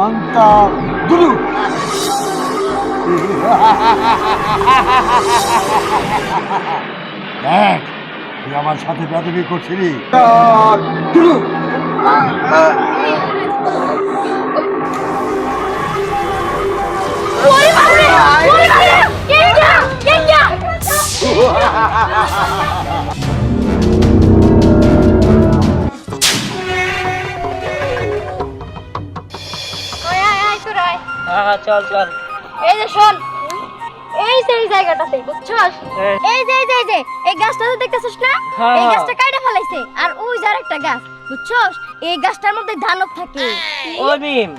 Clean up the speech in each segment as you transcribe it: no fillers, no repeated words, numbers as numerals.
আন্তা দুলু দেখ তুই আমার সাথে বেয়াদবি করছিলি দুলু চল চল এই যে শোন, এই যে এই জায়গাটাতে বুঝছস, এই যে এই গাছটা দেখতেছস না, এই গাছটা কাইটা ফেলাইছে আর ওই যার একটা গাছ বুঝছস, এই গাছটার মধ্যে ধানক থাকে। ও মিম,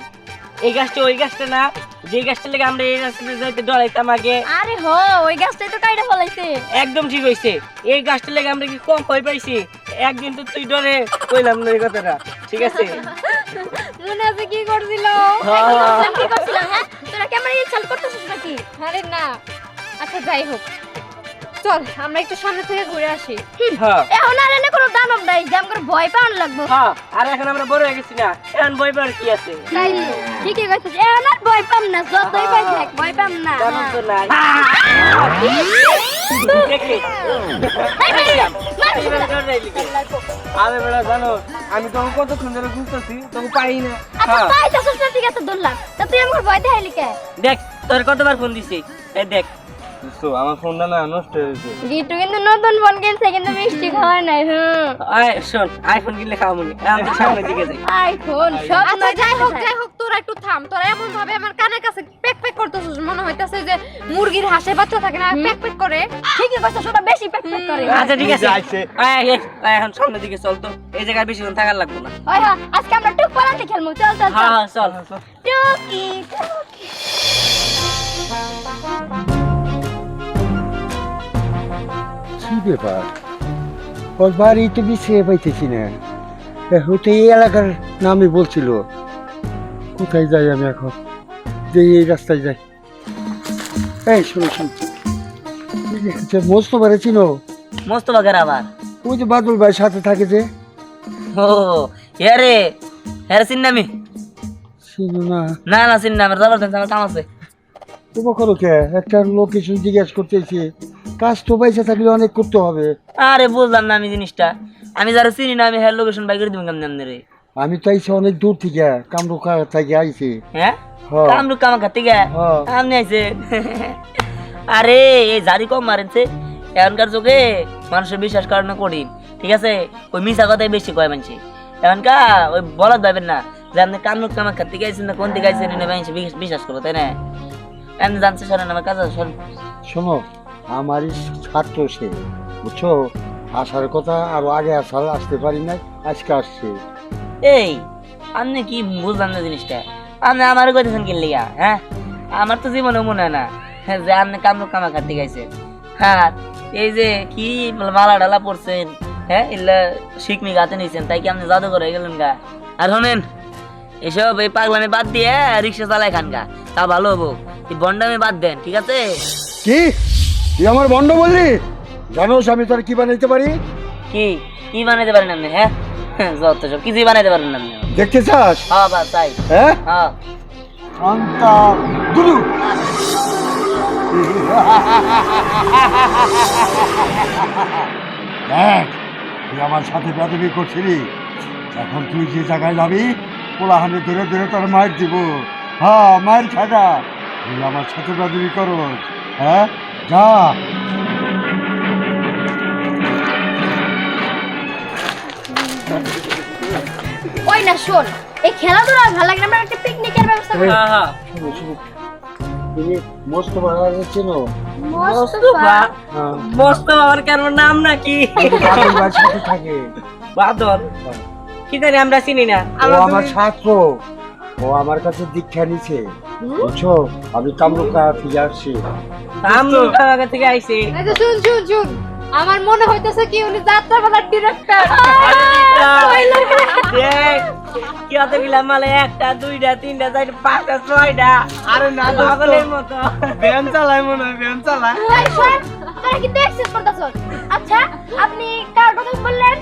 এই গাছটা ওই গাছটা না যে গাছটা লেগে আমরা এই রাস্তাতে যাইতে ডরাইতাম আগে? আরে হো, ওই গাছটাই তো কাইটা ফেলাইছে। একদম ঠিক হইছে, এই গাছটা লেগে আমরা কি কম ভয় পাইছি? একদিন তো তুই ডরে কইলাম না এই কথাটা, ঠিক আছে? মনে আছে কি করছিল? কি করছিলাম? হ্যাঁ, তোরা কি আমার ইনসাল্ট করতেছিস নাকি? আরে না, আচ্ছা যাই হোক, চল আমরা একটু সামনে থেকে ঘুরে আসি। হ্যাঁ এখন আর এনে কোনো দানব নাই যে আমাকে ভয় পাওয়ার লাগবে। হ্যাঁ, আর এখন আমরা বড় হয়ে গেছি না, এখন ভয় পাওয়ার কি আছে? তাই তো ঠিকই কইছিস, এখন আর ভয় পাম না, যতই ভয় থাক ভয় পাম না। জানো তো নাই দেখলি? আরে বেড়া জানো, আমি তখন কতক্ষণ ধরে ঘুরতেছি তখন পাই না। আচ্ছা পাইতাছিস না, ঠিক আছে ধরলাম, তা তুই আমাকে ভয় দেখাইলি কে? দেখ তোর কতবার ফোন দিছি, এই দেখ আমার ফোনটা না নষ্ট হয়েছে। গিট্টু কিন্তু নতুন ফোন কিনছে, কিন্তু মিষ্টি খাওয়ায় নাই। আয় শোন, আইফোন কিনলে খাওয়া মনে আমি সামনের দিকে যাই। আইফোন সব আচ্ছা যাই হোক তোরা একটু থাম, তোরা এমন ভাবে আমার কানের কাছে পেক পেক করতেছিস, মনে হইতাছে যে মুরগির হাঁসের বাচ্চা থাকে না পেক পেক করে। ঠিকই কইছিস, ওটা বেশি পেক পেক করে। আচ্ছা ঠিক আছে, এখন সামনের দিকে চল তো, এই জায়গায় বেশিক্ষণ থাকার লাগবে না। ওই হ্যাঁ, আজকে আমরা টুক পালাতে খেলবো, চল চল হ্যাঁ চল। হ্যাঁ চল। টুকি কি ব্যাপার ওর বাড়ি তো বিছিয়ে পাইতেছি না হয়তো এই এলাকার নামই বলছিল কোথায় যাই আমি এখন যে এই রাস্তায় যাই এই শোনো মস্ত বারে চিনো মস্ত বাগের আবার ওই যে বাদল ভাই সাথে থাকে যে ও রে হ্যাঁ চিন্নামি চিনো না না না চিন্না আমার জবরদস্ত আমার কাম আছে। তোমার করো কে একটা লোকেশন জিজ্ঞেস করতেছি কাজ তো পয়সা থাকলে অনেক করতে হবে আরে বুঝলাম না আমি জিনিসটা, আমি যারা চিনি না আমি হ্যাঁ লোকেশন বাই করে দিব কেমন রে? আমি তো আইছি অনেক দূর থেকে কামরুকা থেকে আইছি হ্যাঁ হ্যাঁ। কামরুক কামা খাতে গে হ্যাঁ। আমনি আইছে আরে এই জারি কম মারেনছে এখনকার যুগে মানুষের বিশ্বাস করে না করি, ঠিক আছে? ওই মিশা কথাই বেশি কয় মানছি এখনকার, ওই বলদ ভাবেন না যে আপনি কামরুক কামা খাতে গেছেন না কোন দিকে আইছেন মানুষ বিশ্বাস করবো, তাই না? এমনি জানছে শোনেন আমার কাছে শোনেন। শোনো আমারই ছাত্র সে বুঝছো, আসার কথা আরো আগে আসতে পারি নাই, আজকে আসছে। এই আপনি কি বুঝলাম না জিনিসটা, আপনি আমার কইতেছেন কি লিগা? হ্যাঁ আমার তো জীবনে মনে হয় না যে আপনি কামরুক কামা খাতে গেছেন। হ্যাঁ এই যে কি মালা ডালা পড়ছেন, হ্যাঁ এগুলা শিকমি গাতে নিয়েছেন, তাই কি আপনি জাদুঘর হয়ে গেলেন গা? আর শোনেন এসব এই পাগলামি বাদ দিয়ে রিক্সা চালাই খান গা, তা ভালো হবো। এই বন্ডামি বাদ দেন, ঠিক আছে? কি তুই আমার বন্ধ বললি? জানোস আমি তোর কি বানাইতে পারি? কি কি বানাইতে পারেন আপনি? হ্যাঁ যত সব কিছুই বানাইতে পারেন আপনি। দেখতে চাস? হ্যাঁ বাস তাই। হ্যাঁ হ্যাঁ আন্তা দুলু দেখ তুই আমার সাথে বেয়াদবি করছিলি, এখন তুই যে জায়গায় যাবি পোলাহানে ধরে ধরে তোর মায়ের দিব। হ্যাঁ মায়ের খাগা, তুই আমার সাথে বেয়াদবি করো। হ্যাঁ যা। ওই না শোন, এই খেলাধুলা ভালো লাগে না, আমরা একটা পিকনিকের ব্যবস্থা করি। হ্যাঁ হ্যাঁ শুনো শুনো তুমি মস্ত বাড়া চেনো? মোস্তফা হ্যাঁ মোস্তফা আমার কেন নাম নাকি? বাদল ভাইয়ের সাথে থাকে। বাদল কি জানি আমরা চিনি না। ও আমার ছাত্র, ও আমার কাছে দীক্ষা নিছে বুঝছো, আমি কামরুকা ফিরে আসছি। আমরা কাছে থেকে আইছি। এই যে শুন আমার মনে হইতেছে কি উনি যাত্রাপালার ডিরেক্টর। দেখ কি হতে গেলাম মালে একটা দুইটা তিনটা চারটা পাঁচটা ছয়টা, আরে না পাগলের মতো ভ্যান চালায় মনে হয়, ভ্যান চালায়। এই শোন, তোরা কি দেখছিস করতেছস? আচ্ছা আপনি কার কথা বললেন?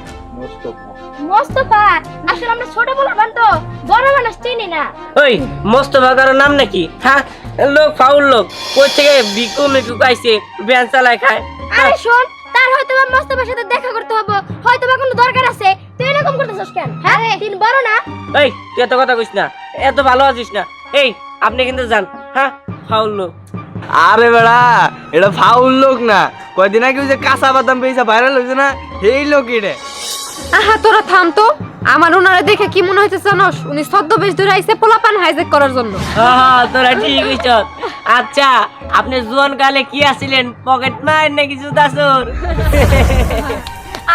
মোস্তফা আসলে আমরা ছোট বলবান তো বড় মানুষ চিনি না। ওই মোস্তফা কারো নাম নাকি? হ্যাঁ, লোক ফাউল লোক, ওই থেকে বিকু মিকু খাইছে, ভ্যান চালায় খায়। আরে শোন, তার হয়তো বা মোস্তফার সাথে দেখা করতে হবে, হয়তো বা কোনো দরকার আছে, তুই এরকম করতেছস কেন? হ্যাঁ তিন বড় না। এই তুই এত কথা কইস না, এত ভালো আছিস না। এই আপনি কিন্তু যান, হ্যাঁ ফাউল লোক। আরে বেড়া, এটা ফাউল লোক না, কয়দিন আগে ওই যে কাঁচা বাদাম পেয়েছে ভাইরাল হয়েছে না, এই লোক এটা। আহা তোরা থাম তো, আমার ওনারে দেখে কি মনে হইছে জানোস? উনি ছদ্মবেশ ধরে আইছে পোলাপান হাইজ্যাক করার জন্য। হ্যাঁ তোরা ঠিক হইছ। আচ্ছা আপনি জোয়ান কালে কি আছিলেন, পকেট মার নাকি জুতা চোর?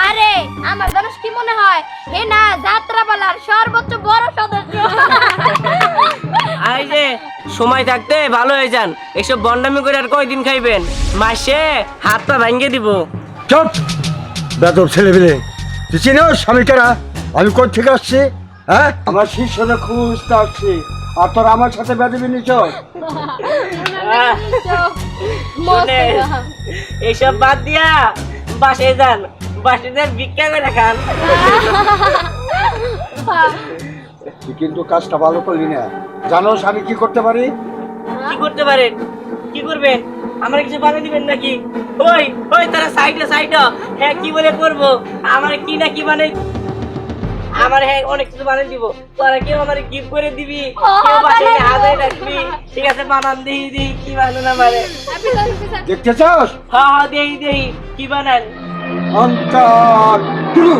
আরে আমার জানোস কি মনে হয়, হে না যাত্রাপালার সর্বোচ্চ বড় সদস্য। এই যে সময় থাকতে ভালো হয়ে যান, এসব বন্ডামি করে আর কয়দিন খাইবেন? মাসে হাত পা ভাঙ্গে দিব। চুপ বেদব ছেলে পেলে, তুই চিনোস আমি কারা, আমি কোথা থেকে আসছি? হ্যাঁ আমার শিষ্যরা খুঁজতে আসছি, আর তোর আমার সাথে বেদবি নিছ? শোনেন, এইসব বাদ দিয়া বাসায় যান, বাসায় যান ভিক্ষা করে খান। তুই কিন্তু কাজটা ভালো করলি না। জানোস আমি কি করতে পারি? কি করতে পারেন? কি করবেন? আমার কিছু বানিয়ে দিবেন নাকি? ওই ওই তারা সাইডে সাইডে, হ্যাঁ কি বলে করবো? আমার কি না কি বানাই, আমার হ্যাঁ অনেক কিছু বানিয়ে দিব। তোরা কেউ আমার গিফট করে দিবি, কেউ বাসায় হাজারে রাখবি। ঠিক আছে বানান, দেহি দেহি কি বানান আমারে। দেখতে চাস? হ্যাঁ হ্যাঁ দেহি দেহি কি বানান। অন্তর তুলু।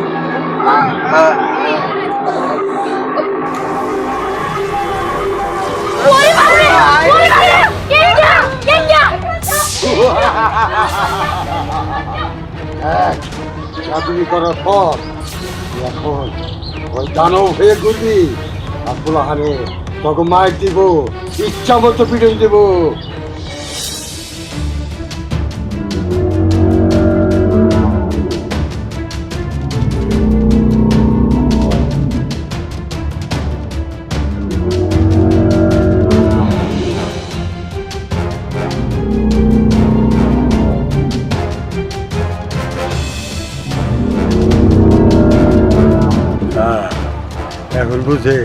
ওরে বাবারে, ওরে বাবারে, কেঙ্গা কেঙ্গা। চাকরি করার পর তুই এখন ওই দানব হয়ে ঘুরবি, আর পোলাহানে তোকে মার দিব, ইচ্ছা মতো পিটন দেব। এখন বুঝে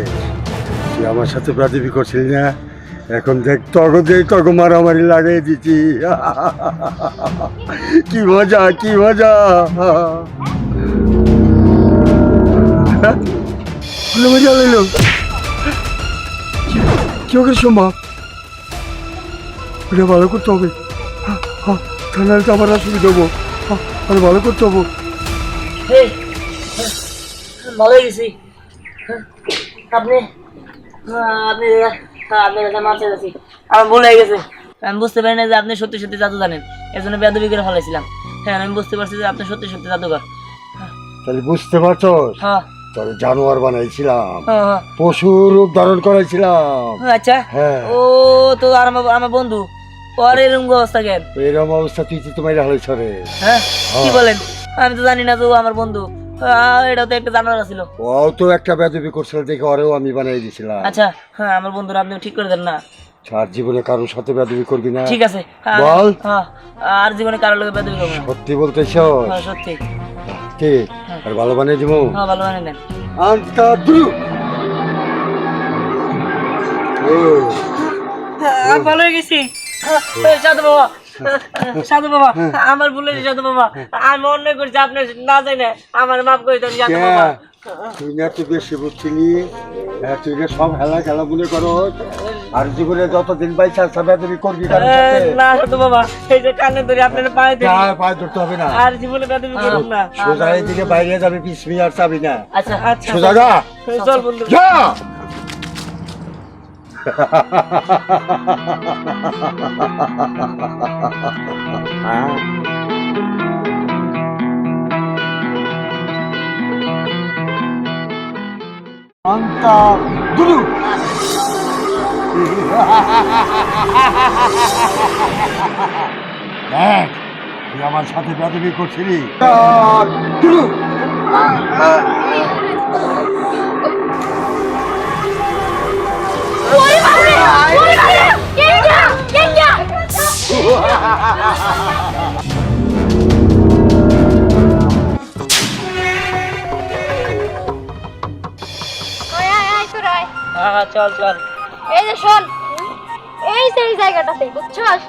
তুই আমার সাথে বেয়াদবি করছিলি না, এখন দেখ তগ মারামারি লাগাই দিচ্ছি। কি মজা কি মজা। মজা লইল কি ওকে সম্ভব, ওটা ভালো করতে হবে। তাহলে তো আমার অসুবিধা হবো, আর ভালো করতে হবো। এই, ভালো হয়ে গেছি। আপনি আপনি আপনার কাছে মাছ চাইছি, আমার ভুল হয়ে গেছে। আমি বুঝতে পারি না যে আপনি সত্যি সত্যি জাদু জানেন, এর জন্য বেয়াদবি করে ফেলাইছিলাম। হ্যাঁ আমি বুঝতে পারছি যে আপনি সত্যি সত্যি জাদুকর। তাহলে বুঝতে পারছস, হ্যাঁ তোর জানোয়ার বানাইছিলাম, হ্যাঁ হ্যাঁ। পশুর রূপ ধারণ করাইছিলাম। আচ্ছা হ্যাঁ। ও তো আর আমার বন্ধু, পরে এরকম অবস্থা কেন? এরকম অবস্থা তুই তো তোমার হয়েছ রে। হ্যাঁ কি বলেন? আমি তো জানি না তো ও আমার বন্ধু, এটা তো একটা জানোয়ার ছিল। ও তো একটা বেয়াদবি করছিল দেখে ওরেও আমি বানাই দিয়েছিলাম। আচ্ছা হ্যাঁ আমার বন্ধুরা আপনি ঠিক করে দেন না। আর জীবনে কারোর সাথে বেয়াদবি করবি না। ঠিক আছে বল। হ্যাঁ আর জীবনে কারোর লোকে বেয়াদবি করবো না। সত্যি বলতেছ? হ্যাঁ সত্যি। ঠিক, আর ভালো বানিয়ে দিব। হ্যাঁ ভালো বানিয়ে দেন। আন্তা দু আমি ভালো হয়ে গেছি। সাধু বাবা, সাধু বাবা আমার ভুল হয়েছে সাধু বাবা, আমি অন্যায় করছি, আপনি না যাই না আমার মাফ করে দেন সাধু বাবা। তুই না তুই বেশি বুঝছিলি, তুই না সব খেলা খেলা মনে করো, আর জীবনে যতদিন পাইছা বেয়াদবি করবি কারোর সাথে। না সাধু বাবা, এই যে কানে ধরে আপনার পায়ে ধরে, পায়ে ধরতে হবে না, আর জীবনে বেয়াদবি করব না। সোজা এদিকে বাইরে যাবে, পিছমি আর চাবি না। আচ্ছা আচ্ছা সোজা যা, চল বন্ধু যা। আন্তা দুলু। দেখ তুই আমার সাথে বেয়াদবি করছিলি। দুলু। ওরে বাবারে, ওরে বাবারে, কেঙ্গা কেঙ্গা। হ্যাঁ চল চল। এই যে শোন, এই যে এই জায়গাটাতে বুঝছস,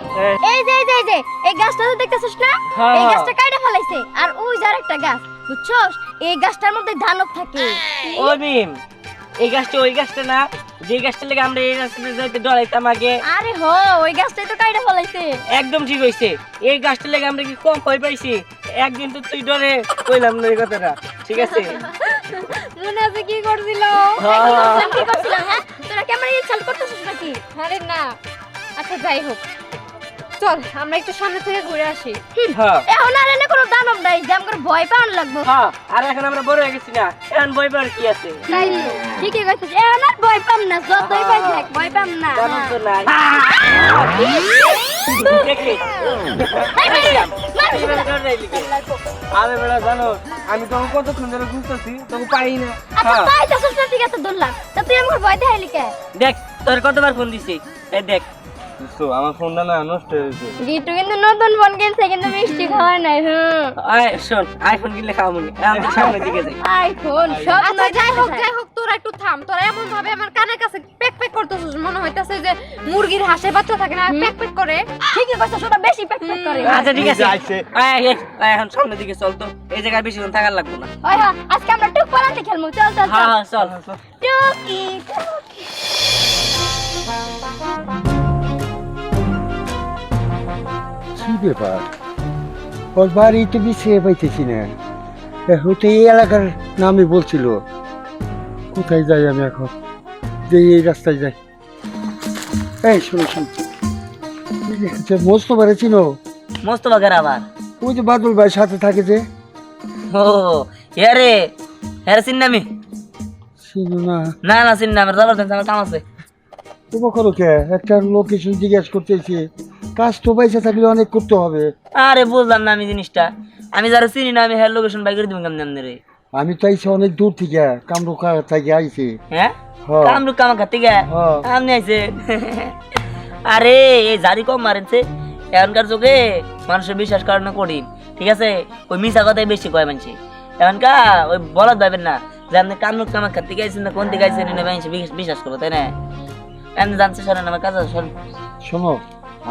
এই যে এই যে এই যে এই গাছটা তো দেখতেছিস না, হ্যাঁ, এই হ্যাঁ। গাছটা কাইটা ফেলাইছে আর ওই যার একটা গাছ বুঝছস, এই গাছটার মধ্যে ধানক থাকে। ও মিম, এই গাছটা ওই গাছটা না, যে গাছটা লেগে আমরা এই রাস্তাতে যাইতে ডরাইতাম আগে। আরে হো, ওই গাছটাই তো কাইটা ফেলাইছে। একদম ঠিক হইছে, এই গাছটা লেগে আমরা কি কম ভয় পাইছি? একদিন তো তুই ডরে কইলাম না এই কথাটা, ঠিক আছে? মনে আছে কি করছিল? একদম কি করছিলাম? হ্যাঁ, তোরা কি আমার ইনসাল্ট করতেছিস নাকি? আরে না, আচ্ছা যাই হোক, চল আমরা একটু সামনে থেকে ঘুরে আসি। হ্যাঁ এখন আর এনে কোনো দানব নাই যে আমাকে ভয় পাওয়ার লাগবো। হ্যাঁ, আর এখন আমরা বড় হয়ে গেছি না, এখন ভয় পাওয়ার কি আছে? তাই তো, ঠিকই কইছিস, এখন আর ভয় পাম না, যতই ভয় থাক ভয় পাম না। জানো তো নাই। দেখলি? আরে বেড়া জানো, আমি তখন কতক্ষণ ধরে খুঁজতেছি তখন পাই না। আচ্ছা পাইতাছিস না, ঠিক আছে ধরলাম, তা তুই আমাকে ভয় দেখাইলি কে? দেখ তোর কতবার ফোন দিছি, এই দেখ। তো আমার ফোনটা না নষ্ট হয়ে গেছে। গিটু কিন্তু নতুন ফোন কিনছে, কিন্তু মিষ্টি খাওয়ায় নাই। আয় শোন, আইফোন কিনলে খাওয়া মনে, আমি সামনের দিকে যাই। আইফোন সব আচ্ছা যাই হোক তোরা একটু থাম, তোরা এমন ভাবে আমার কানের কাছে প্যাক প্যাক করতেছিস, মনে হইতাছে যে মুরগির হাসে বাচ্চা থাকে না, প্যাক প্যাক করে। ঠিকই কইছিস, ওটা বেশি প্যাক প্যাক করে। আচ্ছা ঠিক আছে, যাইছে। আয় এখন সামনের দিকে চল তো, এই জায়গায় বেশিক্ষণ থাকার লাগবে না। ওই হ্যাঁ, আজকে আমরা টুক পালাতে খেলবো, চল চল হ্যাঁ চল। হ্যাঁ চল। টুকি কি ব্যাপার, ওর বাড়ি তো বিছিয়ে পাইতেছি না। এখন তো এই এলাকার নামই বলছিল। কোথায় যাই আমি এখন? যে এই রাস্তায় যাই। এই শোনো শোনো, মস্ত বাড়ি চিনো? মস্ত বাগের আবার। ওই যে বাদল ভাই সাথে থাকে যে। ও রে, হ্যাঁ চিন্নামি? চিনো না? না না চিন্না, আমার যাবার আমার কাম আছে। তোমার করো কে? একটা লোকেশন জিজ্ঞেস করতেছি, কাজ তো পয়সা থাকলে অনেক করতে হবে। আরে বুঝলাম না আমি জিনিসটা, আমি যারা চিনি না আমি হ্যাঁ লোকেশন বাই করে দিব কেমন রে? আমি তো আইছি অনেক দূর থেকে, কামরুকা থেকে আইছি। হ্যাঁ হ্যাঁ। কামরুক কামা খাতে গে হ্যাঁ। আপনি আইছে। আরে এই জারি কম মারেছে এখনকার যুগে, মানুষের বিশ্বাস করার না করি, ঠিক আছে? ওই মিশা কথাই বেশি কয় মানছি এখনকার। ওই বলদ ভাবেন না যে আপনি কামরুক কামা খাতে গেছেন না কোন দিকে আইছেন, বিশ্বাস করবো তাই না? এমনি জানছে শোনেন আমার কাছে শোন। শোনো,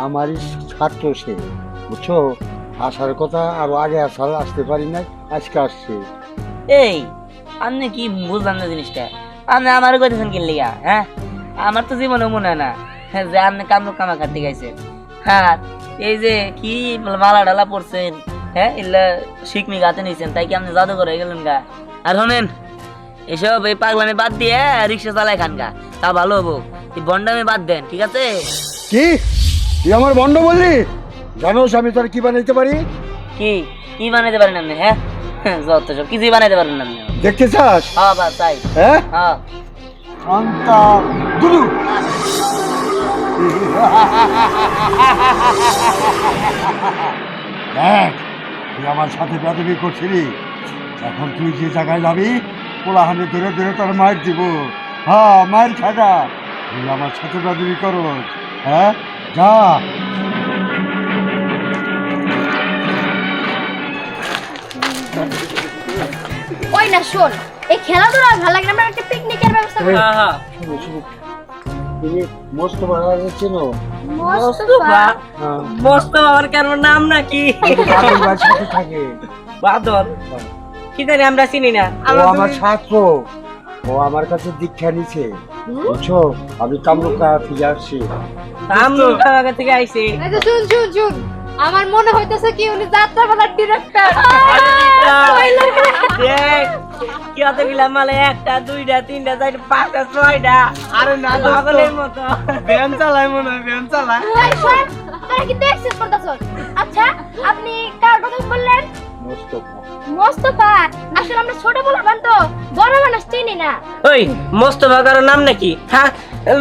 আমারই ছাত্র সে, বুঝছো? আসার কথা আরো আগে আসতে পারি না, আজকে আসছে। এই আপনি কি বুঝলাম না জিনিসটা? আপনি আমার কইতেছেন কি লিগা? হ্যাঁ, আমার তো জীবনে মনে হয় না যে আপনি কামরুক কামা খাতে গাইছেন। হ্যাঁ, এই যে কি মালা ডালা পড়ছেন, হ্যাঁ এগুলা শিকমি গাতে নিয়েছেন, তাই কি আপনি জাদু করে গেলেন গা? আর শোনেন, এসব এই পাগলামি বাদ দিয়ে রিক্সা চালাই খান গা, তা ভালো হবো। এই বন্ডামি বাদ দেন, ঠিক আছে? কি তুই আমার বন্ধ বললি? জানোস আমি তোর কি বানাইতে পারি? কি কি বানাইতে পারেন আপনি? হ্যাঁ যত সব কিছুই বানাইতে পারেন আপনি। দেখতে চাস? হ্যাঁ বাস তাই। হ্যাঁ, হ্যাঁ শান্তা দুলু। দেখ, তুই আমার সাথে বেদবি করছিলি, এখন তুই যে জায়গায় যাবি পোলাহানে ধরে ধরে তোর মায়ের দিব। হ্যাঁ, মায়ের খাগা। তুই আমার সাথে বেদবি করো, হ্যাঁ? যা। ওই না শোন, এই খেলাধুলা আর ভালো লাগে না, আমরা একটা পিকনিকের ব্যবস্থা করি। হ্যাঁ হ্যাঁ। শুনো শুনো, তুমি মস্ত বাড়া চেনো? মোস্তফা? হ্যাঁ, মোস্তফা আমার কেন নাম নাকি? বাদল ভাইয়ের সাথে থাকে। বাদল? কি জানি আমরা চিনি না। ও আমার ছাত্র, ও আমার কাছে দীক্ষা নিছে, বুঝছো? আমি কামরুকা থেকে আসছি। আমরা কাছে থেকে আইছি। এই যে শুন শুন শুন, আমার মনে হইতেছে কি উনি যাত্রাপালার ডিরেক্টর। দেখ কি অত গিলাম মালে, একটা দুইটা তিনটা চারটা পাঁচটা ছয়টা। আরে না পাগলের মতো। ভ্যান চালায় মনে হয়, ভ্যান চালায়। এই শোন, তোরা কি দেখছিস করতেছস? আচ্ছা, আপনি কার কথা বললেন? মোস্তফা। মোস্তফা? আসলে আমরা ছোটবেলা বানতো, বড় মানুষ চিনি না। ওই মোস্তফা কারো নাম নাকি? হ্যাঁ,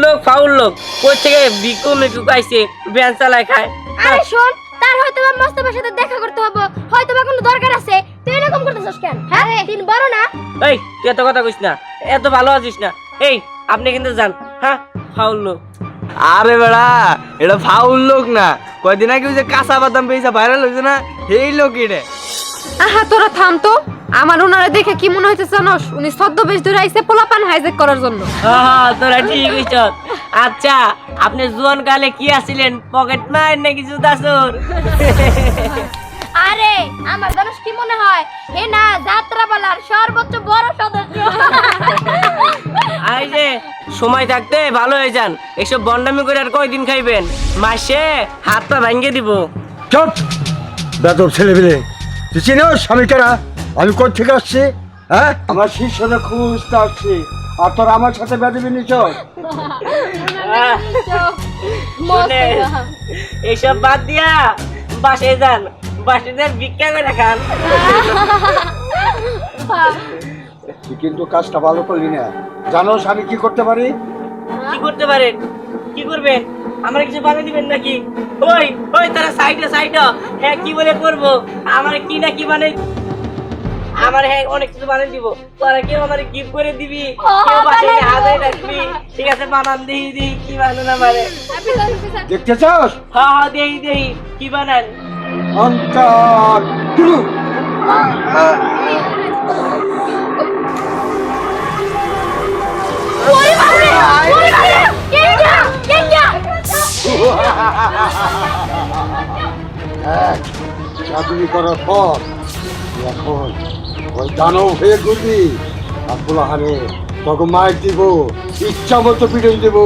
লোক ফাউল লোক, কই থেকে বিকু মিকু আইছে, ভ্যান চালায় খায়। আরে শোন, তার হয়তো বা মোস্তফার সাথে দেখা করতে হবে, হয়তো বা কোনো দরকার আছে, তুই এরকম করতেছস কেন? হ্যাঁ, তিন বড় না? এই তুই এত কথা কইস না, এত ভালো আছিস না। এই আপনি কিন্তু যান, হ্যাঁ ফাউল লোক। আরে বেড়া, এটা ফাউল লোক না, কয়দিন আগে ওই যে কাঁচা বাদাম পেয়েছে ভাইরাল হয়েছে না, এই লোক এটা। আহা তোরা থাম তো, আমার ওনারে দেখে কি মনে হইতেছে জানোস উনি ছদ্মবেশ ধরে আইছে পোলাপান হাইজেক করার জন্য। হ্যাঁ তোরা ঠিক হইছ। আচ্ছা আপনি জোয়ান কালে কি আছিলেন, পকেট মার নাকি জুতা চোর? আরে আমার জানোস কি মনে হয়, হে না যাত্রাপালার সর্বোচ্চ বড় সদস্য। এই যে সময় থাকতে ভালো হয়ে যান, এসব বন্ডামি করে আর কয়দিন খাইবেন, মাসে হাত পা ভাঙ্গে দিব। চট বেদব ছেলে পেলে, তুই চিনোস আমি কারা, আমি কোথা থেকে আসছি? হ্যাঁ আমার শিষ্যরা খুঁজতে আসছি, আর তোর আমার সাথে বেদবি নিছ? মানে এইসব বাদ দিয়া বাসায় যান, বাসায় যান ভিক্ষা করে খান। তুই কিন্তু কাজটা ভালো করলি না। জানোস আমি কি করতে পারি? কি করতে পারেন? কি করবেন? আমার কিছু বানিয়ে দিবেন নাকি? ওই ওই তারা সাইডে সাইডে, হ্যাঁ কি বলে করবো, আমার কি না কি বানাই, আমার হ্যাঁ অনেক কিছু বানিয়ে দিব, তোরা কেউ আমার গিফট করে দিবি, কেউ বাসায় হাজারে রাখবি, ঠিক আছে বানান দেই দেই কি বানান আমারে। দেখতে চাস? হ্যাঁ হ্যাঁ দেই দেই কি বানান। অন্তর তুলু। ওরে বাবারে, ওরে বাবারে, কেঙ্গা কেঙ্গা। চাকরি করার পর তুই এখন ওই দানব হয়ে ঘুরবি, আর পোলাহারে তোকে মার দিব, ইচ্ছা মতো পিটন দেব।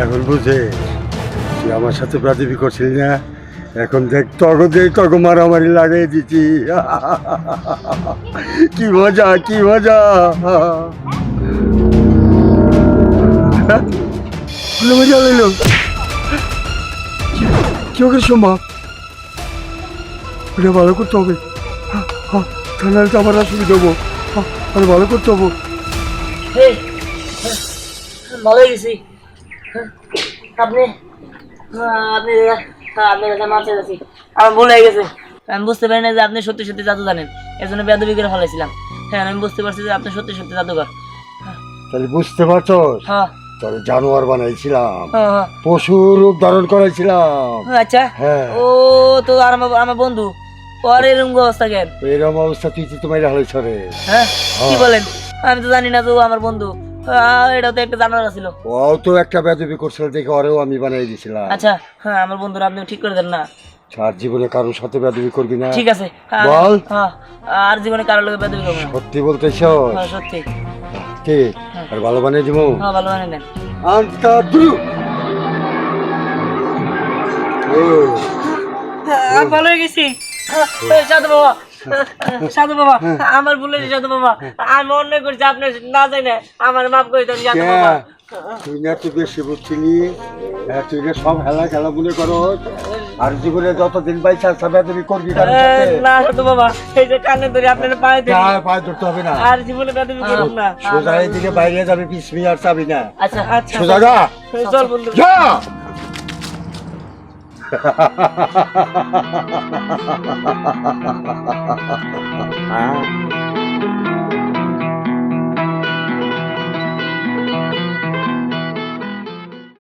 এখন বুঝে তুই আমার সাথে প্রাতিবি করছিলি না, এখন দেখ তগ মারামারি লাগাই দিচ্ছি। কি মজা কি মজা। মজা লইল কি ওকে সম্ভব, ওটা ভালো করতে হবে। থানায় তো আমার অসুবিধা হবো, আর ভালো করতে হবো। এই, ভালো গেছি। আপনি আপনি আপনার কাছে মাপ চাইছি, আমার ভুল হয়ে গেছে। আমি বুঝতে পারি না যে আপনি সত্যি সত্যি জাদু জানেন, এর জন্য বেয়াদবি করে ফেলাইছিলাম। হ্যাঁ আমি বুঝতে পারছি যে আপনি সত্যি সত্যি জাদুকর। তাহলে বুঝতে পারছস, হ্যাঁ তোর জানোয়ার বানাইছিলাম, হ্যাঁ হ্যাঁ। পশু রূপ ধারণ করাইছিলাম। আচ্ছা হ্যাঁ। ও তো আর আমার বন্ধু, পরে এরকম অবস্থা কেন? এরকম অবস্থা তুই তো তোমার হালাইছ রে। হ্যাঁ কি বলেন? আমি তো জানি না যে ও আমার বন্ধু, এটা তো একটা জানোয়ার ছিল। ও তো একটা বেদবি করছিল দেখে ওরেও আমি বানাই দিয়েছিলাম। আচ্ছা হ্যাঁ আমার বন্ধুরা আপনি ঠিক করে দেন না। সার জীবনে কারোর সাথে বেদবি করবি না। ঠিক আছে বল। হ্যাঁ আর জীবনে কারোর লোকে বেদবি করবো না। সত্যি বলতেছ? হ্যাঁ সত্যি। ঠিক, আর ভালো বানিয়ে দিব। হ্যাঁ ভালো বানিয়ে দেন। আন্তা দুলু। ভালো হয়ে গেছি। সাধু বাবা, সাধু বাবা, আমার ভুল হয়েছে সাধু বাবা, আমি অন্যায় করছি, আপনি না যাই না আমার মাফ করে দেন সাধু বাবা। তুই না তুই বেশি বুঝছিলি, তুই না সব খেলা মনে করো, আর জীবনে যতদিন পাইছি বেদবি করবি কারোর সাথে। না সাধু বাবা, এই যে কানে ধরে আপনার পায়ে ধরে, পায়ে ধরতে হবে না, আর জীবনে বেদবি করুন না। সোজা এদিকে বাইরে যাবে, পিছমি আর চাবি না। আচ্ছা আচ্ছা সোজা যা। চল বন্ধু। যা।